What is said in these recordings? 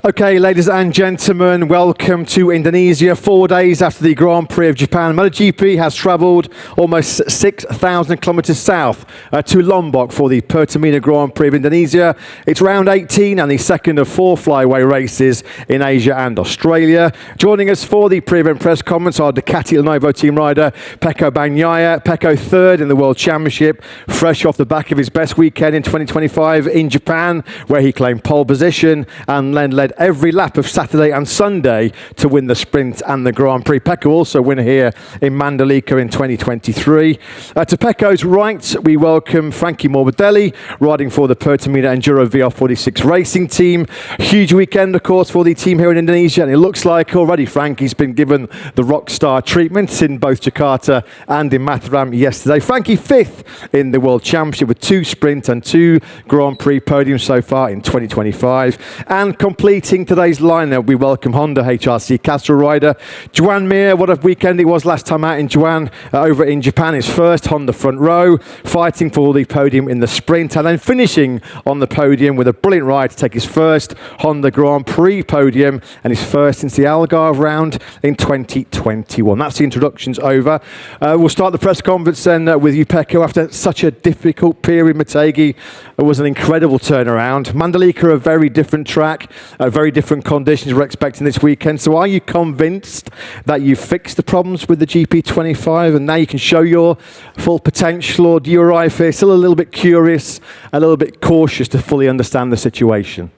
Okay, ladies and gentlemen, welcome to Indonesia. 4 days after the Grand Prix of Japan, Motogp has travelled almost 6,000 kilometres south to Lombok for the Pertamina Grand Prix of Indonesia. It's round 18 and the second of 4 flyaway races in Asia and Australia. Joining us for the pre-event press conference are Ducati Lenovo team rider Pecco Bagnaia. Pecco third in the World Championship, fresh off the back of his best weekend in 2025 in Japan, where he claimed pole position and then led every lap of Saturday and Sunday to win the sprint and the Grand Prix. Pecco also winner here in Mandalika in 2023. To Pecco's right, we welcome Franco Morbideli, riding for the Pertamina Enduro VR46 racing team. Huge weekend, of course, for the team here in Indonesia, and it looks like already Frankie's been given the rock star treatment in both Jakarta and in Mataram yesterday. Frankie fifth in the World Championship with 2 sprint and 2 Grand Prix podiums so far in 2025. And completing today's lineup, we welcome Honda HRC Castrol rider Joan Mir. What a weekend it was last time out in Joan over in Japan. His first Honda front row, fighting for the podium in the sprint, and then finishing on the podium with a brilliant ride to take his first Honda Grand Prix podium and his first since the Algarve round in 2021. That's the introductions over. We'll start the press conference then with you, Pecco. After such a difficult period, Motegi, it was an incredible turnaround. Mandalika, a very different track, very different conditions we're expecting this weekend. So are you convinced that you've fixed the problems with the GP25 and now you can show your full potential, or do you arrive here still a little bit curious, a little bit cautious to fully understand the situation?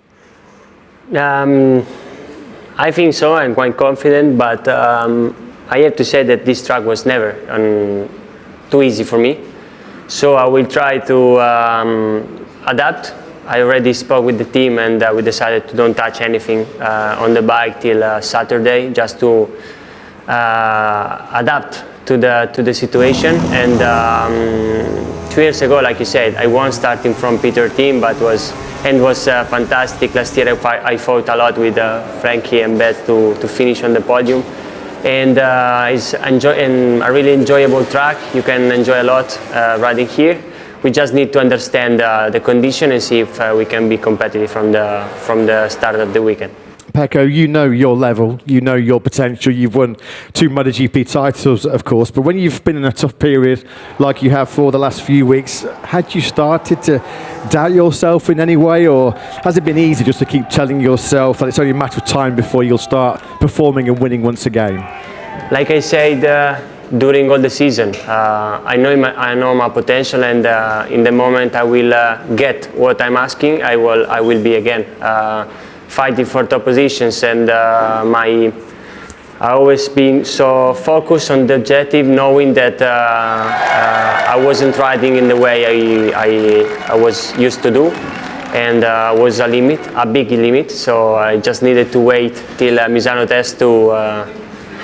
I think so. I'm quite confident, but I have to say that this track was never too easy for me. So I will try to adapt. I already spoke with the team, and we decided to don't touch anything on the bike till Saturday, just to adapt to the situation. And 2 years ago, like you said, I won starting from P13, but was fantastic. Last year I fought a lot with Frankie and Beth to finish on the podium. And it's a really enjoyable track. You can enjoy a lot riding here. We just need to understand the condition and see if we can be competitive from the start of the weekend. Pecco, you know your level, you know your potential. You've won 2 MotoGP titles, of course, but when you've been in a tough period like you have for the last few weeks, had you started to doubt yourself in any way, or has it been easy just to keep telling yourself that it's only a matter of time before you'll start performing and winning once again? Like I said, during all the season, I know my potential, and in the moment I will get what I'm asking, I will be again fighting for top positions. And I always been so focused on the objective, knowing that I wasn't riding in the way I was used to do, and was a big limit. So I just needed to wait till Misano test to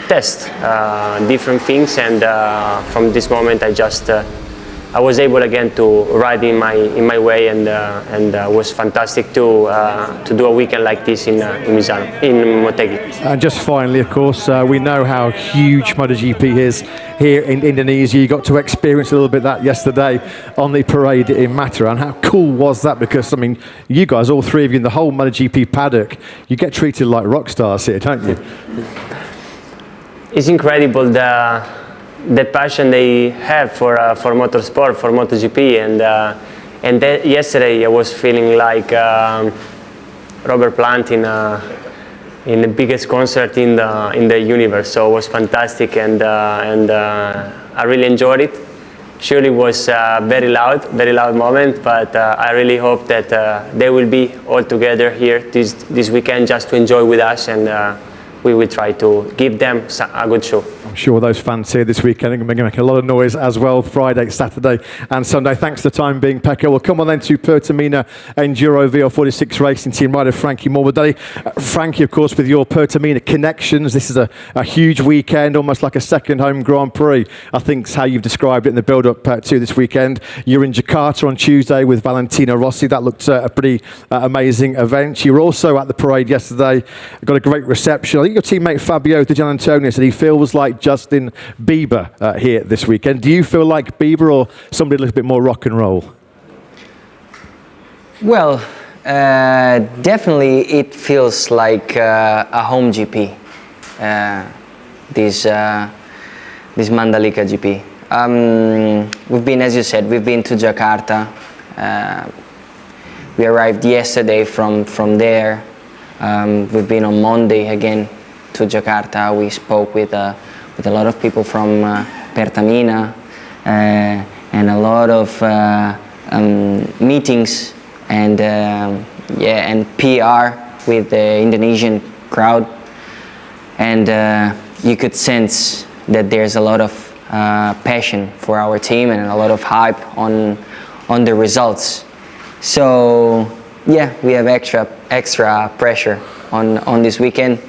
test different things, and from this moment I was able again to ride in my way, and was fantastic to do a weekend like this in Misano, in Motegi. And just finally, of course, we know how huge MotoGP is here in Indonesia. You got to experience a little bit that yesterday on the parade in Mataram. How cool was that? Because I mean, you guys, all 3 of you in the whole MotoGP paddock, you get treated like rock stars here, don't you? It's incredible the passion they have for motorsport, for MotoGP, and yesterday I was feeling like Robert Plant in the biggest concert in the universe. So it was fantastic, and I really enjoyed it. Surely it was very loud moment, but I really hope that they will be all together here this weekend just to enjoy with us, and we will try to give them a good show. I'm sure those fans here this weekend are going to make a lot of noise as well, Friday, Saturday and Sunday. Thanks for the time being, Pecco. We'll come on then to Pertamina Enduro VR46 racing team rider Franco Morbideli. Frankie, of course, with your Pertamina connections, this is a huge weekend, almost like a second home Grand Prix. I think is how you've described it in the build-up to this weekend. You're in Jakarta on Tuesday with Valentino Rossi. That looked a pretty amazing event. You were also at the parade yesterday. Got a great reception. I think your teammate Fabio Di Gianantonio said he feels like Justin Bieber here this weekend. Do you feel like Bieber, or somebody a little bit more rock and roll? Well, Definitely, it feels like a home GP. This Mandalika GP. We've been, as you said, we've been to Jakarta. We arrived yesterday from there. We've been on Monday again to Jakarta. We spoke with a lot of people from Pertamina and a lot of meetings and and PR with the Indonesian crowd, and you could sense that there's a lot of passion for our team and a lot of hype on the results. So yeah, we have extra pressure on this weekend.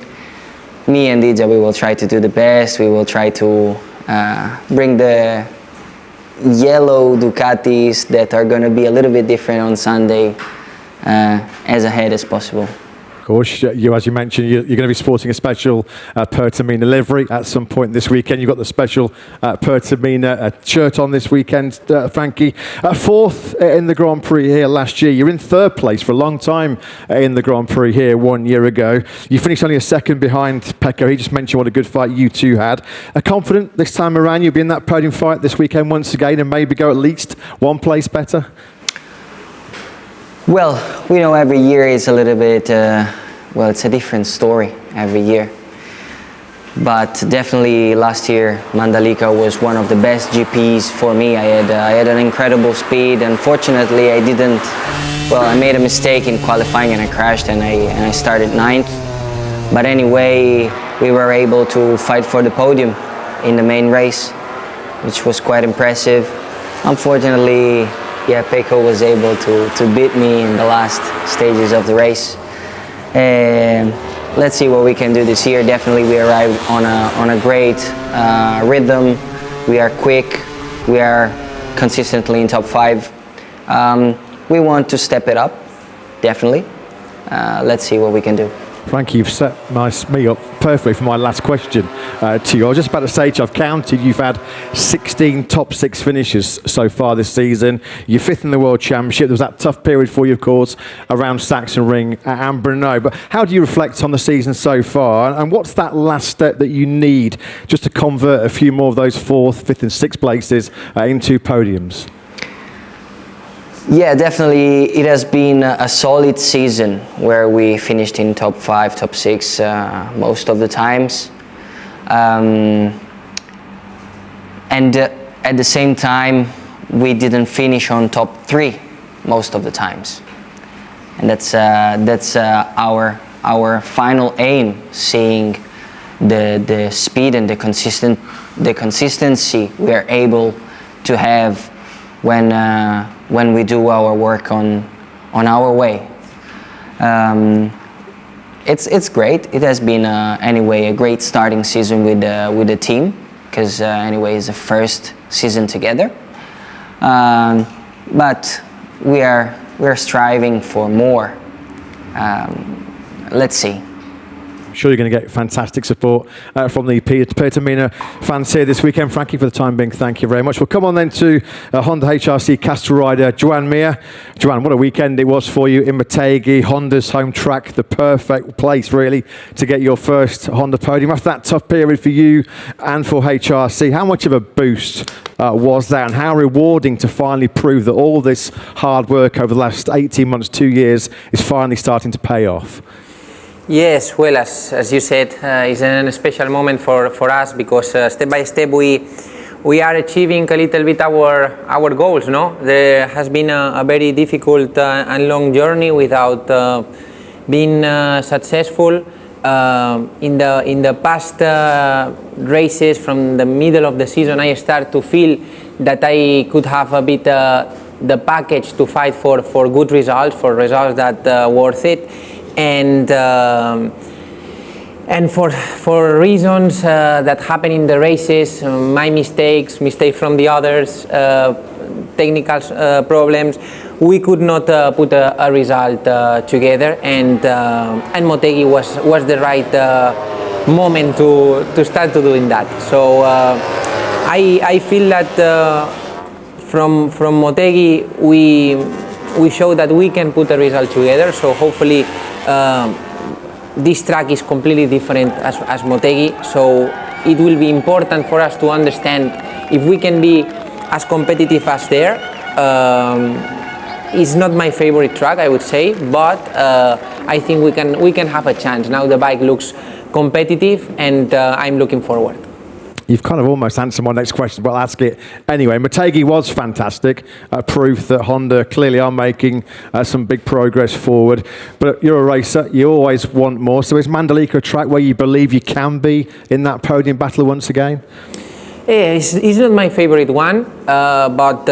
Me and Dija, we will try to do the best. We will try to bring the yellow Ducatis that are going to be a little bit different on Sunday as ahead as possible. Of course, as you mentioned, you're going to be sporting a special Pertamina livery at some point this weekend. You've got the special Pertamina shirt on this weekend, Frankie. Fourth in the Grand Prix here last year. You're in third place for a long time in the Grand Prix here 1 year ago. You finished only a second behind Pecco. He just mentioned what a good fight you two had. Confident this time around you'll be in that podium fight this weekend once again and maybe go at least one place better? Well, we know every year is a little bit, well, it's a different story every year. But definitely last year, Mandalika was one of the best GPs for me. I had an incredible speed. Unfortunately, I made a mistake in qualifying and I crashed and I started 9th. But anyway, we were able to fight for the podium in the main race, which was quite impressive. Unfortunately, yeah, Pecco was able to beat me in the last stages of the race. Let's see what we can do this year. Definitely we arrived on a great rhythm. We are quick. We are consistently in top 5. We want to step it up, definitely. Let's see what we can do. Frankie, you've set me up perfectly for my last question to you. I was just about to say to you, I've counted, you've had 16 top 6 finishes so far this season. You're 5th in the World Championship. There was that tough period for you, of course, around Sachsenring and Brno. But how do you reflect on the season so far? And what's that last step that you need just to convert a few more of those 4th, 5th and 6th places into podiums? Yeah, definitely. It has been a solid season where we finished in top 5, top 6 most of the times. And at the same time, we didn't finish on top 3 most of the times. And that's our final aim, seeing the speed and the consistency we are able to have when we do our work on our way. It's great. It has been anyway a great starting season with the team, because anyway it's the first season together. But we're striving for more. Let's see. I'm sure you're going to get fantastic support from the Pertamina fans here this weekend. Frankie, for the time being, thank you very much. We'll come on then to Honda HRC Castle rider Joan Mir. Joan, what a weekend it was for you in Motogp, Honda's home track, the perfect place really to get your first Honda podium. After that tough period for you and for HRC, how much of a boost was that, and how rewarding to finally prove that all this hard work over the last 18 months, 2 years is finally starting to pay off? Yes, well, as you said, it's a special moment for us, because step by step we are achieving a little bit our goals. No, there has been a very difficult and long journey without being successful. In the past races, from the middle of the season, I start to feel that I could have a bit the package to fight for good results, for results that worth it. And for reasons that happen in the races, my mistakes from the others, technical problems, we could not put a result together, and Motegi was the right moment to start to doing that. So I feel that from Motegi we show that we can put a result together. So hopefully this track is completely different as Motegi. So it will be important for us to understand if we can be as competitive as there. It's not my favorite track, I would say, but I think we can have a chance. Now the bike looks competitive, and I'm looking forward. You've kind of almost answered my next question, but I'll ask it anyway. Motegi was fantastic, proof that Honda clearly are making some big progress forward. But you're a racer, you always want more. So is Mandalika a track where you believe you can be in that podium battle once again? Yeah, it's not my favorite one, but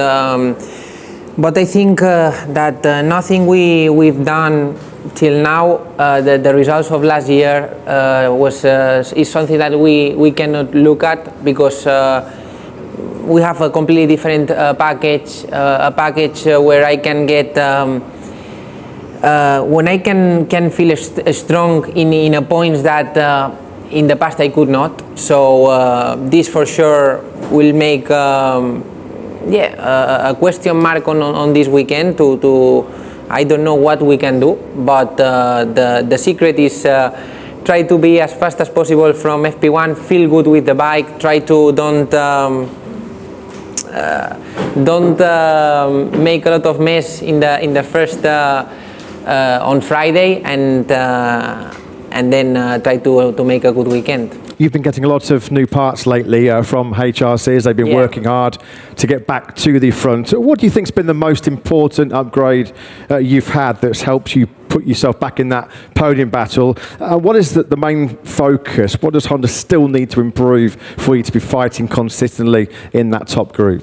I think that nothing we've done till now, the results of last year is something that we cannot look at, because we have a completely different package, a package where I can get when I can feel strong in a points that in the past I could not. So this for sure will make a question mark on this weekend to I don't know what we can do, but the secret is try to be as fast as possible from FP1, feel good with the bike, try to don't make a lot of mess in the first on Friday, and then try to make a good weekend. You've been getting a lot of new parts lately from HRCs. They've been working hard to get back to the front. What do you think's been the most important upgrade you've had that's helped you put yourself back in that podium battle? What is the main focus? What does Honda still need to improve for you to be fighting consistently in that top group?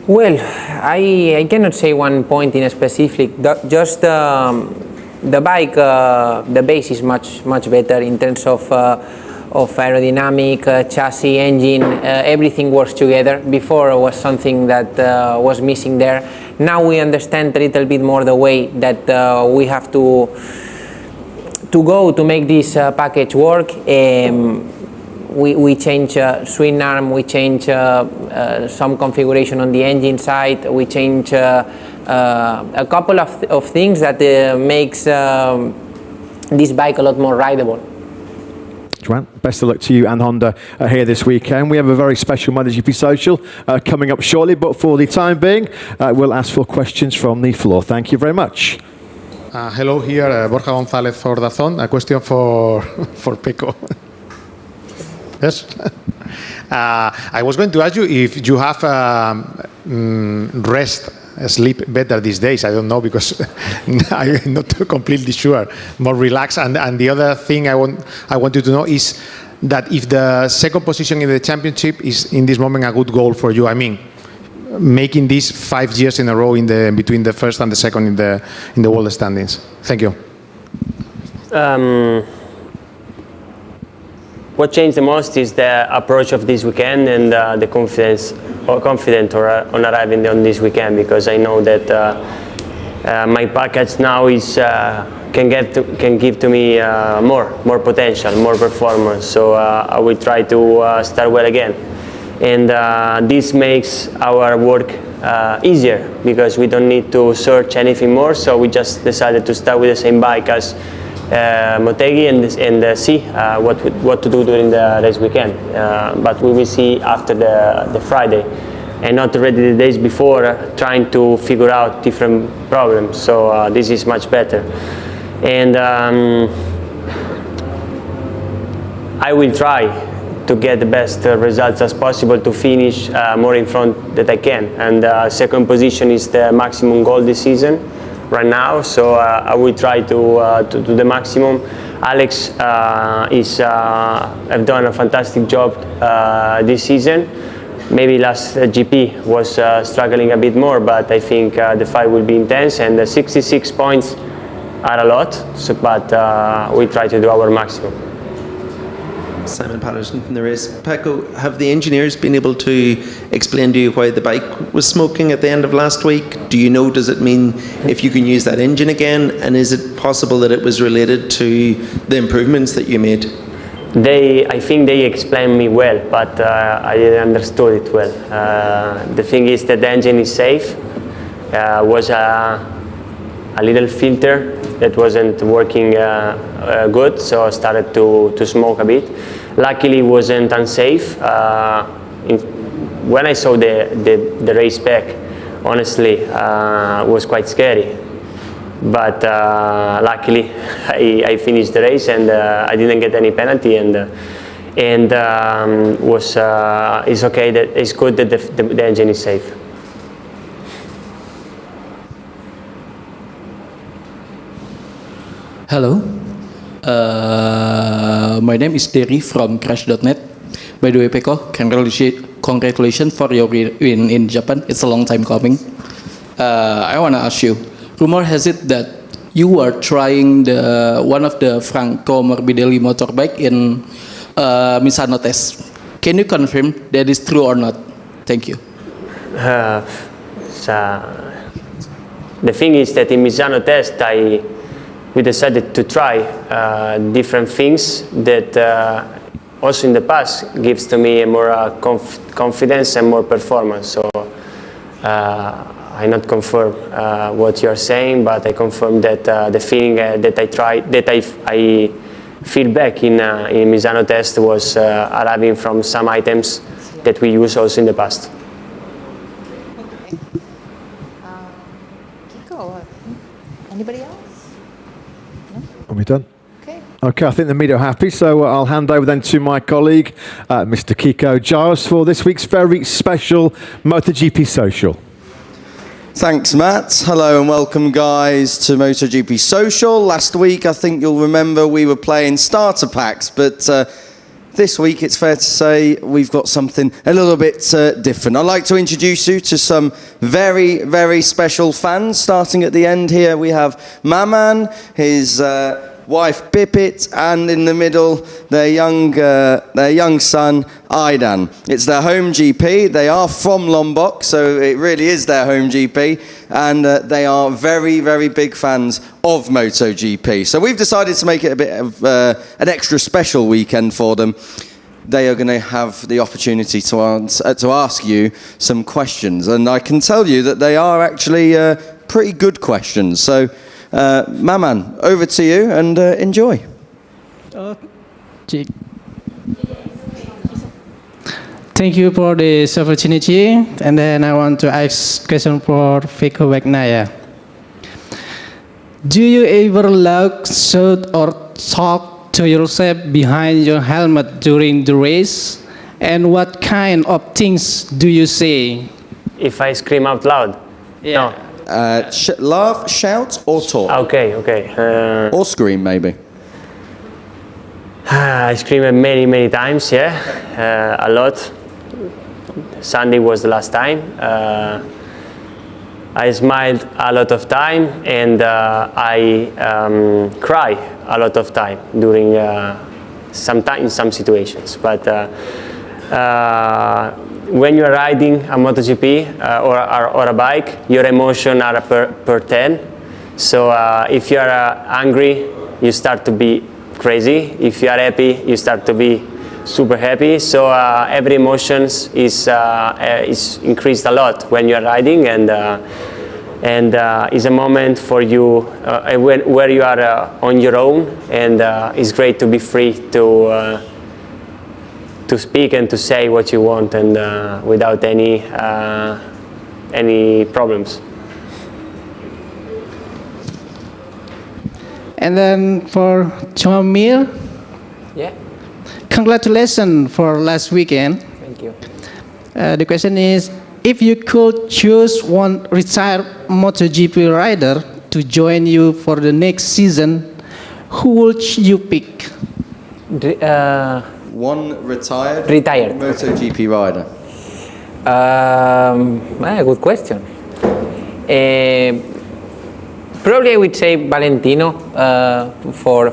Well, I cannot say one point in a specific. Just the bike, the base is much better in terms of aerodynamic, chassis, engine, everything works together. Before it was something that was missing there. Now we understand a little bit more the way that we have to go to make this package work. We change swing arm, we change some configuration on the engine side, we change a couple of things that makes this bike a lot more rideable. Joan, best of luck to you and Honda here this weekend. We have a very special Motogp social coming up shortly, but for the time being, we'll ask for questions from the floor. Thank you very much. Hello, here Borja González for DAZN. A question for Pecco. Yes. I was going to ask you if you have sleep better these days. I don't know, because I'm not completely sure. More relaxed. And the other thing I want you to know is that if the second position in the championship is in this moment a good goal for you. I mean, making this 5 years in a row between the first and the second in the world standings. Thank you. What changed the most is the approach of this weekend and the confidence on arriving on this weekend, because I know that my package now is can give to me more potential, more performance. So I will try to start well again, and this makes our work easier, because we don't need to search anything more. So we just decided to start with the same bike as Motegi and see what to do during the race weekend, but we will see after the Friday, and not already the days before trying to figure out different problems. So this is much better, and I will try to get the best results as possible to finish more in front that I can, and second position is the maximum goal this season right now, so I will try to do the maximum. Alex have done a fantastic job this season. Maybe last GP was struggling a bit more, but I think the fight will be intense, and the 66 points are a lot, so, but we try to do our maximum. Simon Patterson from the race. Pecco, have the engineers been able to explain to you why the bike was smoking at the end of last week? Do you know, does it mean if you can use that engine again? And is it possible that it was related to the improvements that you made? I think they explained me well, but I didn't understood it well. The thing is that the engine is safe, Was a little filter that wasn't working good, so I started to smoke a bit. Luckily, it wasn't unsafe. When I saw the race back, honestly, it was quite scary. But luckily, I finished the race and I didn't get any penalty, and it's okay. That it's good that the engine is safe. Hello, my name is Terry from Crash.net. By the way, Pecco, congratulations for your win in Japan. It's a long time coming. I want to ask you, rumor has it that you were trying one of the Franco Morbideli motorbike in Misano test. Can you confirm that is true or not? Thank you. The thing is that in Misano test, we decided to try different things that also in the past gives to me more confidence and more performance. So I not confirm what you're saying, but I confirm that the feeling that I feel back in Misano test was arriving from some items that we use also in the past. Kiko, anybody else? Are we done? Okay. Okay, I think the media are happy, so I'll hand over then to my colleague, Mr. Kiko Giles, for this week's very special MotoGP Social. Thanks, Matt. Hello and welcome, guys, to MotoGP Social. Last week, I think you'll remember we were playing starter packs, but this week, it's fair to say we've got something a little bit different. I'd like to introduce you to some very, very special fans. Starting at the end here, we have Maman, his wife Pipit, and in the middle, their young son Aidan. It's their home GP. They are from Lombok, so it really is their home GP, and they are very, very big fans of MotoGP. So we've decided to make it a bit of an extra special weekend for them. They are going to have the opportunity to ask you some questions, and I can tell you that they are actually pretty good questions. So, Maman, over to you, and enjoy. Thank you for this opportunity, and then I want to ask question for Francesco Bagnaia. Do you ever look, shout, or talk to yourself behind your helmet during the race? And what kind of things do you say? If I scream out loud? Yeah. No. Laugh, shout, or talk. Okay. Or scream, maybe. I screamed many times, yeah, a lot. Sunday was the last time. I smiled a lot of time, and I cry a lot of time during in some situations. But when you are riding a MotoGP or a bike, your emotions are per 10. So if you are angry, you start to be crazy. If you are happy, you start to be super happy. So every emotions is increased a lot when you are riding, and is a moment for you where you are on your own, and it's great to be free to speak and to say what you want, and without any problems. And then for Joan Mir, Yeah, congratulations for last weekend. thank you. The question is, if you could choose one retired MotoGP rider to join you for the next season, who would you pick? One retired MotoGP rider. Good question. Probably I would say Valentino for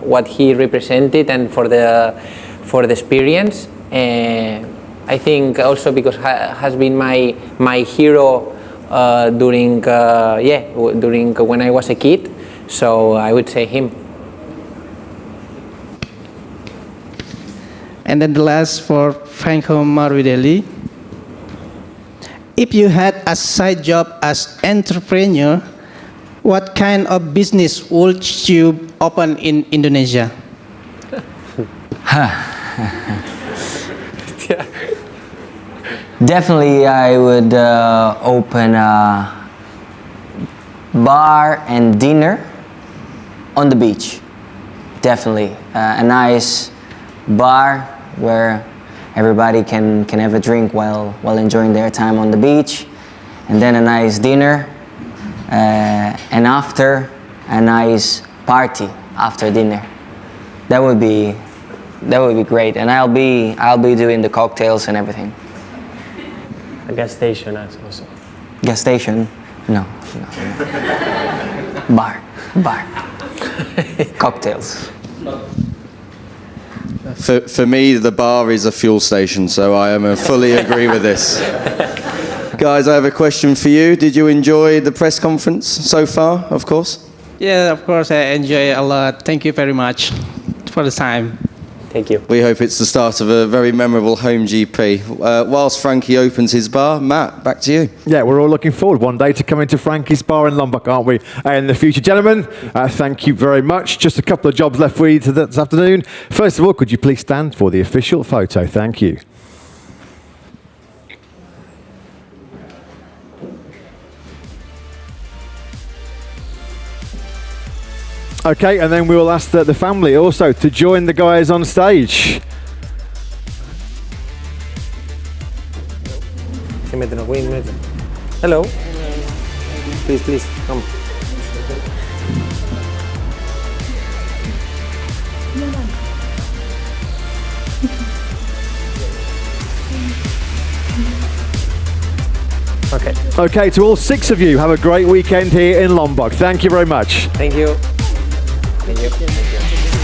what he represented and for the experience. I think also because has been my hero during when I was a kid. So I would say him. And then the last for Franco Morbideli. If you had a side job as entrepreneur, what kind of business would you open in Indonesia? Definitely, I would open a bar and dinner on the beach. Definitely, a nice bar where everybody can have a drink while enjoying their time on the beach, and then a nice dinner, and after a nice party after dinner. That would be great, and I'll be doing the cocktails and everything. A gas station also. Gas station? No. Bar. Cocktails. For me, the bar is a fuel station, so I fully agree with this. Guys, I have a question for you. Did you enjoy the press conference so far, of course? Yeah, of course, I enjoy a lot. Thank you very much for the time. Thank you. We hope it's the start of a very memorable home GP. Whilst Frankie opens his bar, Matt, back to you. Yeah, we're all looking forward one day to coming to Frankie's bar in Lombok, aren't we? In the future. Gentlemen, thank you very much. Just a couple of jobs left for you this afternoon. First of all, could you please stand for the official photo? Thank you. Okay, and then we will ask the family also to join the guys on stage. Hello. Please, come. Okay. Okay, to all 6 of you, have a great weekend here in Lombok. Thank you very much. Thank you. Thank you.